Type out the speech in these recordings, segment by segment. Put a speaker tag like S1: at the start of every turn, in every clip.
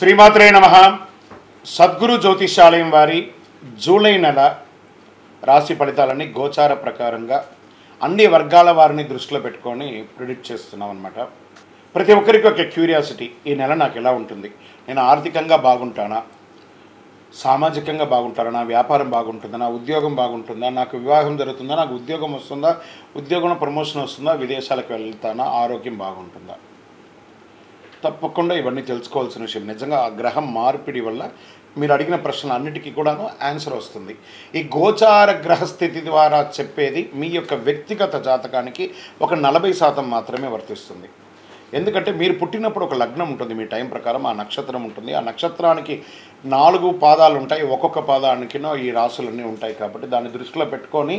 S1: శ్రీమాత్రే నమః. సద్గురు జ్యోతిషాలయం వారి జూలై నెల రాశి ఫలితాలని గోచార ప్రకారంగా అన్ని వర్గాల వారిని దృష్టిలో పెట్టుకొని ప్రిడిక్ట్ చేస్తున్నాం అన్నమాట. ప్రతి ఒక్కరికి ఒక క్యూరియాసిటీ, ఈ నెల నాకు ఎలా ఉంటుంది, నేను ఆర్థికంగా బాగుంటానా, సామాజికంగా బాగుంటానా, నా వ్యాపారం బాగుంటుందా, నా ఉద్యోగం బాగుంటుందా, నాకు వివాహం జరుగుతుందా, నాకు ఉద్యోగం వస్తుందా, ఉద్యోగంలో ప్రమోషన్ వస్తుందా, విదేశాలకు వెళ్తానా, ఆరోగ్యం బాగుంటుందా. తప్పకుండా ఇవన్నీ తెలుసుకోవాల్సిన విషయం. నిజంగా ఆ గ్రహం మార్పిడి వల్ల మీరు అడిగిన ప్రశ్నలు అన్నిటికీ కూడాను ఆన్సర్ వస్తుంది. ఈ గోచార గ్రహస్థితి ద్వారా చెప్పేది మీ యొక్క వ్యక్తిగత జాతకానికి ఒక 40% మాత్రమే వర్తిస్తుంది. ఎందుకంటే మీరు పుట్టినప్పుడు ఒక లగ్నం ఉంటుంది, మీ టైం ప్రకారం ఆ నక్షత్రం ఉంటుంది. ఆ నక్షత్రానికి 4 పాదాలు ఉంటాయి, ఒక్కొక్క పాదానికినో ఈ రాసులన్నీ ఉంటాయి. కాబట్టి దాన్ని దృష్టిలో పెట్టుకొని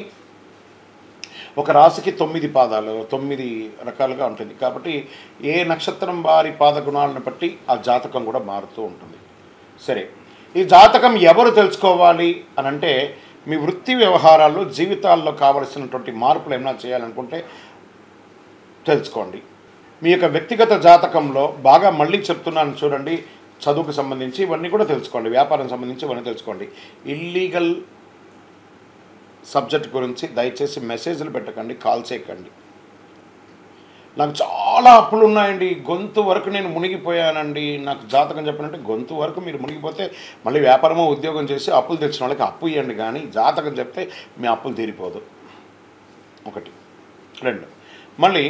S1: ఒక రాశికి 9 పాదాలు, 9 రకాలుగా ఉంటుంది. కాబట్టి ఏ నక్షత్రం వారి పాద గుణాలను బట్టి ఆ జాతకం కూడా మారుతూ ఉంటుంది. సరే, ఈ జాతకం ఎవరు తెలుసుకోవాలి అని అంటే, మీ వృత్తి వ్యవహారాల్లో జీవితాల్లో కావలసినటువంటి మార్పులు ఏమైనా చేయాలనుకుంటే తెలుసుకోండి. మీ యొక్క వ్యక్తిగత జాతకంలో బాగా మళ్ళీ చెప్తున్నాను చూడండి, చదువుకు సంబంధించి ఇవన్నీ కూడా తెలుసుకోండి, వ్యాపారం సంబంధించి ఇవన్నీ తెలుసుకోండి. ఇల్లీగల్ సబ్జెక్ట్ గురించి దయచేసి మెసేజ్లు పెట్టకండి, కాల్ చేయకండి. నాకు చాలా అప్పులు ఉన్నాయండి, గొంతు వరకు నేను మునిగిపోయానండి, నాకు జాతకం చెప్పనంటే గొంతు వరకు మీరు మునిగిపోతే మళ్ళీ వ్యాపారమో ఉద్యోగం చేసి అప్పులు తెచ్చిన వాళ్ళకి అప్పు ఇవ్వండి, కానీ జాతకం చెప్తే మీ అప్పులు తీరిపోదు. 1. 2, మళ్ళీ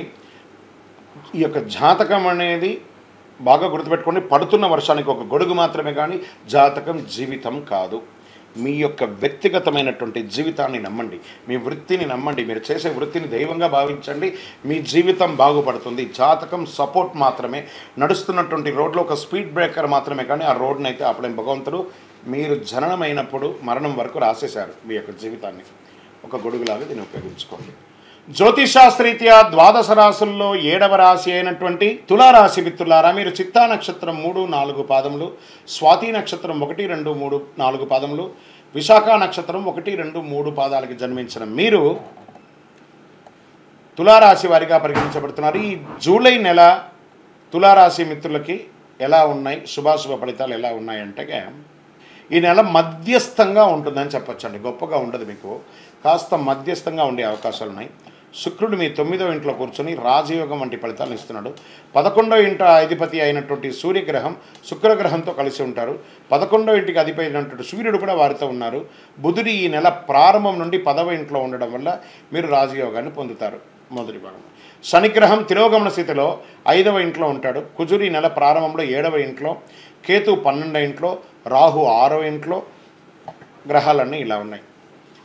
S1: ఈ యొక్క జాతకం అనేది బాగా గుర్తుపెట్టుకోండి, పడుతున్న వర్షానికి ఒక గొడుగు మాత్రమే, కానీ జాతకం జీవితం కాదు. మీ యొక్క వ్యక్తిగతమైనటువంటి జీవితాన్ని నమ్మండి, మీ వృత్తిని నమ్మండి, మీరు చేసే వృత్తిని దైవంగా భావించండి, మీ జీవితం బాగుపడుతుంది. జాతకం సపోర్ట్ మాత్రమే, నడుస్తున్నటువంటి రోడ్లో ఒక స్పీడ్ బ్రేకర్ మాత్రమే, కానీ ఆ రోడ్ని అయితే ఆపలేం భగవంతుడు. మీరు జననమైనప్పుడు మరణం వరకు రాసేశారు మీ యొక్క జీవితాన్ని, ఒక గొడుగులాగా దీన్ని ఉపయోగించుకోండి. జ్యోతిషాస్త్రీత్యా ద్వాదశ రాశుల్లో 7వ రాశి అయినటువంటి తులారాశి మిత్రులారా, మీరు చిత్తా నక్షత్రం 3, 4 పాదములు, స్వాతి నక్షత్రం 1, 2, 3, 4 పాదములు, విశాఖ నక్షత్రం 1, 2, 3 పాదాలకి జన్మించిన మీరు తులారాశి వారిగా పరిగణించబడుతున్నారు. ఈ జూలై నెల తులారాశి మిత్రులకి ఎలా ఉన్నాయి, శుభాశుభ ఫలితాలు ఎలా ఉన్నాయంటే, ఈ నెల మధ్యస్థంగా ఉంటుందని చెప్పొచ్చండి. గొప్పగా ఉండదు, మీకు కాస్త మధ్యస్థంగా ఉండే అవకాశాలు ఉన్నాయి. శుక్రుడు మీ 9వ ఇంట్లో కూర్చొని రాజయోగం వంటి ఫలితాలను ఇస్తున్నాడు. 11వ ఇంట అధిపతి అయినటువంటి సూర్యగ్రహం శుక్రగ్రహంతో కలిసి ఉంటారు. 11వ ఇంటికి అధిపతి అయినటువంటి సూర్యుడు కూడా వారితో ఉన్నారు. బుధుడు ఈ నెల ప్రారంభం నుండి 10వ ఇంట్లో ఉండడం వల్ల మీరు రాజయోగాన్ని పొందుతారు. మొదటి భాగం. శనిగ్రహం తిరోగమన స్థితిలో 5వ ఇంట్లో ఉంటాడు. కుజుడు ఈ నెల ప్రారంభంలో 7వ ఇంట్లో, కేతు 12వ ఇంట్లో, రాహు 6వ ఇంట్లో. గ్రహాలన్నీ ఇలా ఉన్నాయి.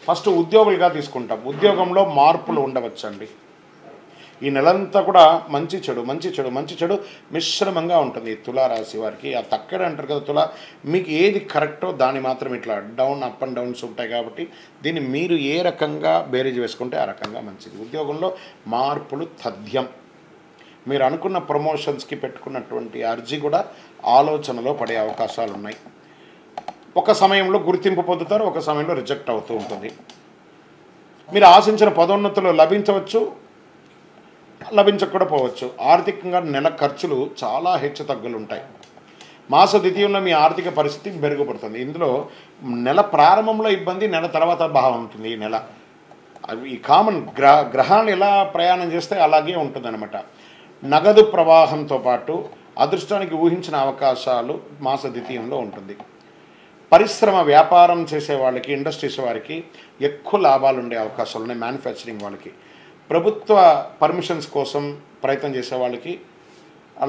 S1: ఫస్ట్ ఉద్యోగులుగా తీసుకుంటాం. ఉద్యోగంలో మార్పులు ఉండవచ్చండి. ఈ నెలంతా కూడా మంచి చెడు మిశ్రమంగా ఉంటుంది తులారాశి వారికి. ఆ తక్కడ అంటారు కదా తులా, మీకు ఏది కరెక్టో దాన్ని మాత్రం ఇట్లా డౌన్ అప్ అండ్ డౌన్స్ ఉంటాయి. కాబట్టి దీన్ని మీరు ఏ రకంగా బేరీజ్ వేసుకుంటే ఆ రకంగా మంచిది. ఉద్యోగంలో మార్పులు తథ్యం. మీరు అనుకున్న ప్రమోషన్స్కి పెట్టుకున్నటువంటి అర్జీ కూడా ఆలోచనలో పడే అవకాశాలు ఉన్నాయి. ఒక సమయంలో గుర్తింపు పొందుతారు, ఒక సమయంలో రిజెక్ట్ అవుతూ ఉంటుంది. మీరు ఆశించిన పదోన్నతులు లభించవచ్చు, లభించకపోవచ్చు. ఆర్థికంగా నెల ఖర్చులు చాలా హెచ్చు తగ్గులు ఉంటాయి. మాస ద్వితీయంలో మీ ఆర్థిక పరిస్థితి మెరుగుపడుతుంది. ఇందులో నెల ప్రారంభంలో ఇబ్బంది, నెల తర్వాత భావం ఉంటుంది. ఈ నెల అవి ఈ కామన్ గ్రహాలు ఎలా ప్రయాణం చేస్తే అలాగే ఉంటుందన్నమాట. నగదు ప్రవాహంతో పాటు అదృష్టానికి ఊహించిన అవకాశాలు మాస ద్వితీయంలో ఉంటుంది. పరిశ్రమ వ్యాపారం చేసే వాళ్ళకి, ఇండస్ట్రీస్ వారికి ఎక్కువ లాభాలు ఉండే అవకాశాలు ఉన్నాయి. మ్యానుఫ్యాక్చరింగ్ వాళ్ళకి, ప్రభుత్వ పర్మిషన్స్ కోసం ప్రయత్నం చేసే వాళ్ళకి,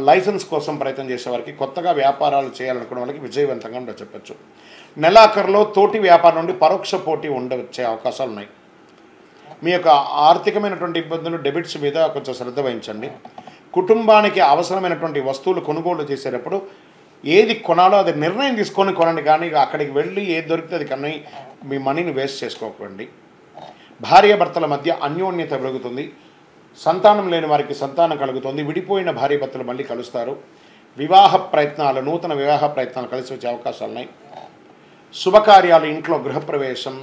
S1: లైసెన్స్ కోసం ప్రయత్నం చేసే వారికి, కొత్తగా వ్యాపారాలు చేయాలనుకునే వాళ్ళకి విజయవంతంగా ఉండ చెప్పచ్చు. నెలాఖరులో తోటి వ్యాపారం నుండి పరోక్ష పోటీ ఉండవచ్చే అవకాశాలు ఉన్నాయి. మీ యొక్క ఆర్థికమైనటువంటి ఇబ్బందులు, డెబిట్స్ మీద కొంచెం శ్రద్ధ వహించండి. కుటుంబానికి అవసరమైనటువంటి వస్తువులు కొనుగోలు చేసేటప్పుడు ఏది కొనాలో అది నిర్ణయం తీసుకొని కొనండి, కానీ అక్కడికి వెళ్ళి ఏది దొరికితే అది కన్నా మీ మనీని వేస్ట్ చేసుకోకండి. భార్యాభర్తల మధ్య అన్యోన్యత పెరుగుతుంది. సంతానం లేని వారికి సంతానం కలుగుతుంది. విడిపోయిన భార్యాభర్తలు మళ్ళీ కలుస్తారు. వివాహ ప్రయత్నాలు, నూతన వివాహ ప్రయత్నాలు కలిసి వచ్చే అవకాశాలు ఉన్నాయి. శుభకార్యాలు, ఇంట్లో గృహప్రవేశం,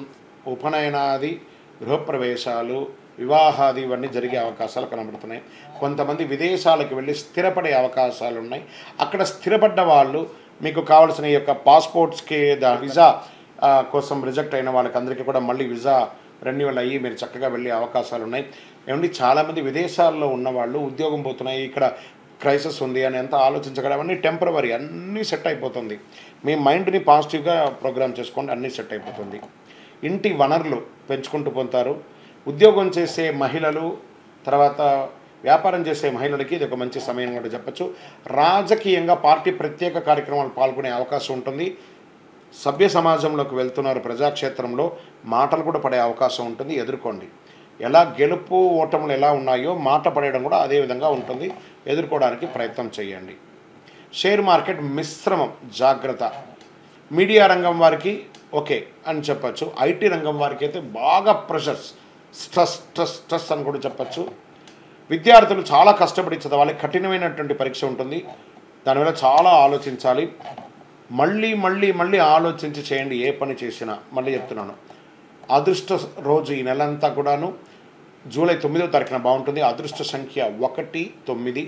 S1: ఉపనయనాది గృహప్రవేశాలు, వివాహాది ఇవన్నీ జరిగే అవకాశాలు కనబడుతున్నాయి. కొంతమంది విదేశాలకు వెళ్ళి స్థిరపడే అవకాశాలు ఉన్నాయి. అక్కడ స్థిరపడ్డ వాళ్ళు మీకు కావాల్సిన ఈ యొక్క పాస్పోర్ట్స్కి వీసా కోసం రిజెక్ట్ అయిన వాళ్ళకందరికీ కూడా మళ్ళీ వీసా రెన్యువల్ అయ్యి మీరు చక్కగా వెళ్ళే అవకాశాలు ఉన్నాయి. ఏమండి చాలామంది విదేశాల్లో ఉన్నవాళ్ళు ఉద్యోగం పోతున్నాయి, ఇక్కడ క్రైసిస్ ఉంది అని ఎంత ఆలోచించగలం, అన్నీ టెంపరవరీ, అన్నీ సెట్ అయిపోతుంది. మీ మైండ్ని పాజిటివ్గా ప్రోగ్రామ్ చేసుకోండి, అన్నీ సెట్ అయిపోతుంది. ఇంటి వనరులు పెంచుకుంటూ పోతారు. ఉద్యోగం చేసే మహిళలు, తర్వాత వ్యాపారం చేసే మహిళలకి ఇది ఒక మంచి సమయం కూడా చెప్పచ్చు. రాజకీయంగా పార్టీ ప్రత్యేక కార్యక్రమాలు పాల్గొనే అవకాశం ఉంటుంది. సభ్య సమాజంలోకి వెళ్తున్నారు, ప్రజాక్షేత్రంలో మాటలు కూడా పడే అవకాశం ఉంటుంది, ఎదుర్కోండి. ఎలా గెలుపు ఓటములు ఎలా ఉన్నాయో మాట పడేయడం కూడా అదే విధంగా ఉంటుంది, ఎదుర్కోవడానికి ప్రయత్నం చేయండి. షేర్ మార్కెట్ మిశ్రమం, జాగ్రత్త. మీడియా రంగం వారికి ఓకే అని చెప్పచ్చు. ఐటీ రంగం వారికి అయితే బాగా ప్రెషర్స్, స్ట్రెస్ స్ట్రెస్ స్ట్రెస్ అని కూడా చెప్పచ్చు. విద్యార్థులు చాలా కష్టపడి చదవాలి, కఠినమైనటువంటి పరీక్ష ఉంటుంది, దానివల్ల చాలా ఆలోచించాలి. మళ్ళీ మళ్ళీ మళ్ళీ ఆలోచించి చేయండి ఏ పని చేసినా. మళ్ళీ చెప్తున్నాను, అదృష్ట రోజు ఈ నెలంతా కూడాను జూలై 9వ తారీఖున బాగుంటుంది. అదృష్ట సంఖ్య 1, 9.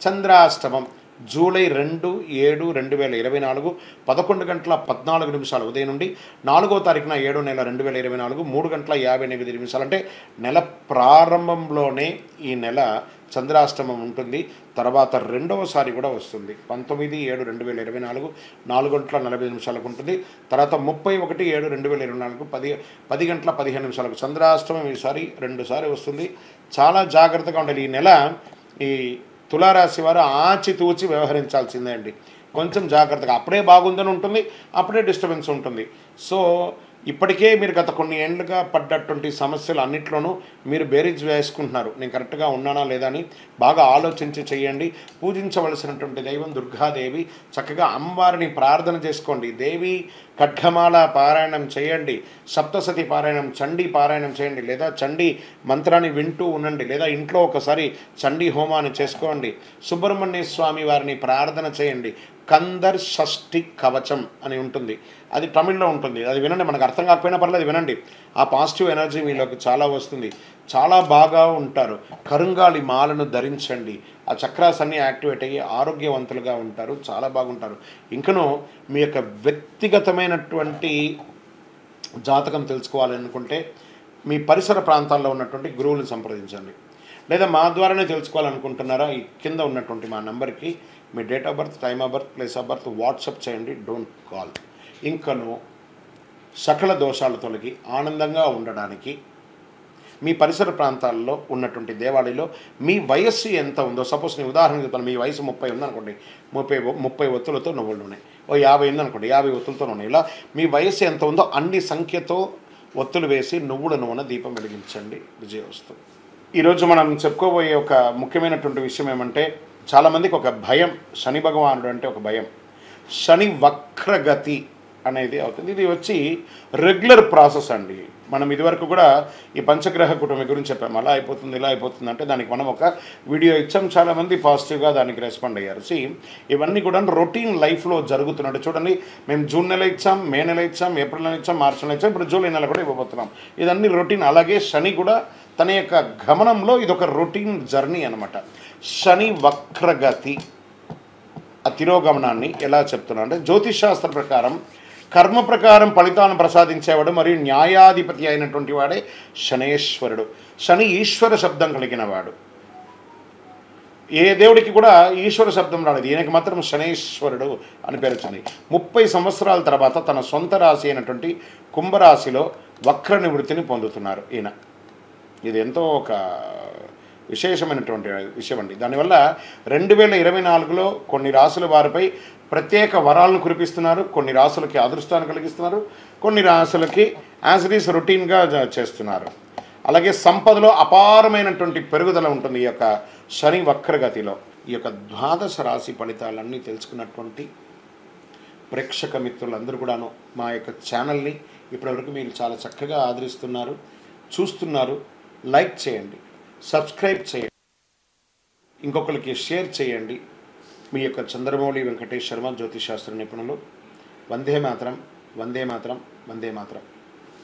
S1: చంద్రాష్టమం జూలై 2, 7, 2024 11 గంటల 14 నిమిషాలు ఉదయం నుండి 4వ తారీఖున 7వ నెల 2024 3 గంటల 58 నిమిషాలు. అంటే నెల ప్రారంభంలోనే ఈ నెల చంద్రాష్టమం ఉంటుంది. తర్వాత రెండవసారి కూడా వస్తుంది 19/7/2024 4 గంటల 40 నిమిషాలకు ఉంటుంది. తర్వాత 31/7/2024 10 గంటల 15 నిమిషాలకు చంద్రాష్టమం ఈసారి 2 సార్లు వస్తుంది. చాలా జాగ్రత్తగా ఉండాలి. ఈ నెల ఈ తులారాశి వారు ఆచితూచి వ్యవహరించాల్సిందే అండి. కొంచెం జాగ్రత్తగా, అప్పుడే బాగుందని ఉంటుంది, అప్పుడే డిస్టర్బెన్స్ ఉంటుంది. సో ఇప్పటికే మీరు గత కొన్ని ఏళ్ళుగా పడ్డటువంటి సమస్యలు అన్నిట్లోనూ మీరు బేరీజ్ వేసుకుంటున్నారు. నేను కరెక్ట్గా ఉన్నానా లేదా అని బాగా ఆలోచించి చేయండి. పూజించవలసినటువంటి దైవం దుర్గాదేవి. చక్కగా అమ్మవారిని ప్రార్థన చేసుకోండి. దేవి ఖడ్గమాల పారాయణం చేయండి, సప్తసతి పారాయణం, చండీ పారాయణం చేయండి, లేదా చండీ మంత్రాన్ని వింటూ ఉండండి, లేదా ఇంట్లో ఒకసారి చండీ హోమాన్ని చేసుకోండి. సుబ్రహ్మణ్య స్వామి వారిని ప్రార్థన చేయండి. కందర్ షష్ఠి కవచం అని ఉంటుంది, అది తమిళ్లో ఉంటుంది, అది వినండి. మనకు అర్థం కాకపోయినా పర్లేదు, వినండి. ఆ పాజిటివ్ ఎనర్జీ మీలోకి చాలా వస్తుంది, చాలా బాగా ఉంటారు. కరుంగాలి మాలను ధరించండి, ఆ చక్రాస్ అన్నీ యాక్టివేట్ అయ్యి ఆరోగ్యవంతులుగా ఉంటారు, చాలా బాగుంటారు. ఇంకనూ మీ యొక్క వ్యక్తిగతమైనటువంటి జాతకం తెలుసుకోవాలనుకుంటే మీ పరిసర ప్రాంతాల్లో ఉన్నటువంటి గురువులను సంప్రదించండి, లేదా మా ద్వారానే తెలుసుకోవాలనుకుంటున్నారా ఈ కింద ఉన్నటువంటి మా నెంబర్కి మీ date of birth, time of birth, place of birth WhatsApp చేయండి, డోంట్ కాల్. ఇంకను సకల దోషాలు తొలగి ఆనందంగా ఉండడానికి మీ పరిసర ప్రాంతాల్లో ఉన్నటువంటి దేవాలయంలో మీ వయస్సు ఎంత ఉందో, సపోజ్ నేను ఉదాహరణ చెప్తాను, మీ వయసు 30 ఉందనుకోండి, 30 ఒత్తులతో నువ్వులు నూనె, 50 ఉందనుకోండి, 50 ఒత్తులతో నూనె, ఇలా మీ వయస్సు ఎంత ఉందో అన్ని సంఖ్యతో ఒత్తులు వేసి నువ్వుల నూనె దీపం వెలిగించండి, విజయోస్తు. ఈరోజు మనం చెప్పుకోబోయే ఒక ముఖ్యమైనటువంటి విషయం ఏమంటే, చాలామందికి ఒక భయం, శని భగవానుడు అంటే ఒక భయం. శని వక్రగతి అనేది అవుతుంది. ఇది వచ్చి రెగ్యులర్ ప్రాసెస్ అండి. మనం ఇదివరకు కూడా ఈ పంచగ్రహ కుటుంబం గురించి చెప్పాము, అలా అయిపోతుంది ఇలా అయిపోతుంది అంటే దానికి మనం ఒక వీడియో ఇచ్చాం, చాలామంది పాజిటివ్గా దానికి రెస్పాండ్ అయ్యారు. ఇవన్నీ కూడా రొటీన్ లైఫ్లో జరుగుతున్నట్టు చూడండి. మేము జూన్ నెల ఇచ్చాం, మే నెల ఇచ్చాం, ఏప్రిల్ నెల ఇచ్చాం, మార్చి నెల ఇచ్చాం, ఇప్పుడు జూలై నెల కూడా ఇవ్వబోతున్నాం. ఇదన్నీ రొటీన్. అలాగే శని కూడా తన యొక్క గమనంలో ఇదొక రొటీన్ జర్నీ అనమాట. శని వక్రగతి ఆ తిరోగమనాన్ని ఎలా చెప్తున్నా అంటే, జ్యోతిష్ శాస్త్ర ప్రకారం కర్మ ప్రకారం ఫలితాలను ప్రసాదించేవాడు మరియు న్యాయాధిపతి అయినటువంటి వాడే శనేశ్వరుడు. శని ఈశ్వర శబ్దం కలిగిన వాడు. ఏ దేవుడికి కూడా ఈశ్వర శబ్దం రాలేదు, ఈయనకి మాత్రం శనేశ్వరుడు అని పేరు వచ్చింది. 30 సంవత్సరాల తర్వాత తన సొంత రాశి అయినటువంటి కుంభరాశిలో వక్ర నివృత్తిని పొందుతున్నారు ఈయన. ఇది ఎంతో ఒక విశేషమైనటువంటి విషయం అండి. దానివల్ల 2024లో కొన్ని రాసుల వారిపై ప్రత్యేక వరాలను కురిపిస్తున్నారు, కొన్ని రాసులకి అదృష్టాన్ని కలిగిస్తున్నారు, కొన్ని రాసులకి యాజ్ ఇట్ ఈస్ రొటీన్గా చేస్తున్నారు. అలాగే సంపదలో అపారమైనటువంటి పెరుగుదల ఉంటుంది ఈ యొక్క శని వక్రగతిలో. ఈ యొక్క ద్వాదశ రాశి ఫలితాలన్నీ తెలుసుకున్నటువంటి ప్రేక్షక మిత్రులందరూ కూడాను మా యొక్క ఛానల్ని ఇప్పటివరకు మీరు చాలా చక్కగా ఆదరిస్తున్నారు, చూస్తున్నారు. లైక్ చేయండి, సబ్స్క్రైబ్ చేయండి, ఇంకొకరికి షేర్ చేయండి. మీ యొక్క చంద్రమౌళి వెంకటేష్ శర్మ, జ్యోతిష్ శాస్త్ర నిపుణులు. వందే మాతరం, వందే మాతరం, వందే మాతరం.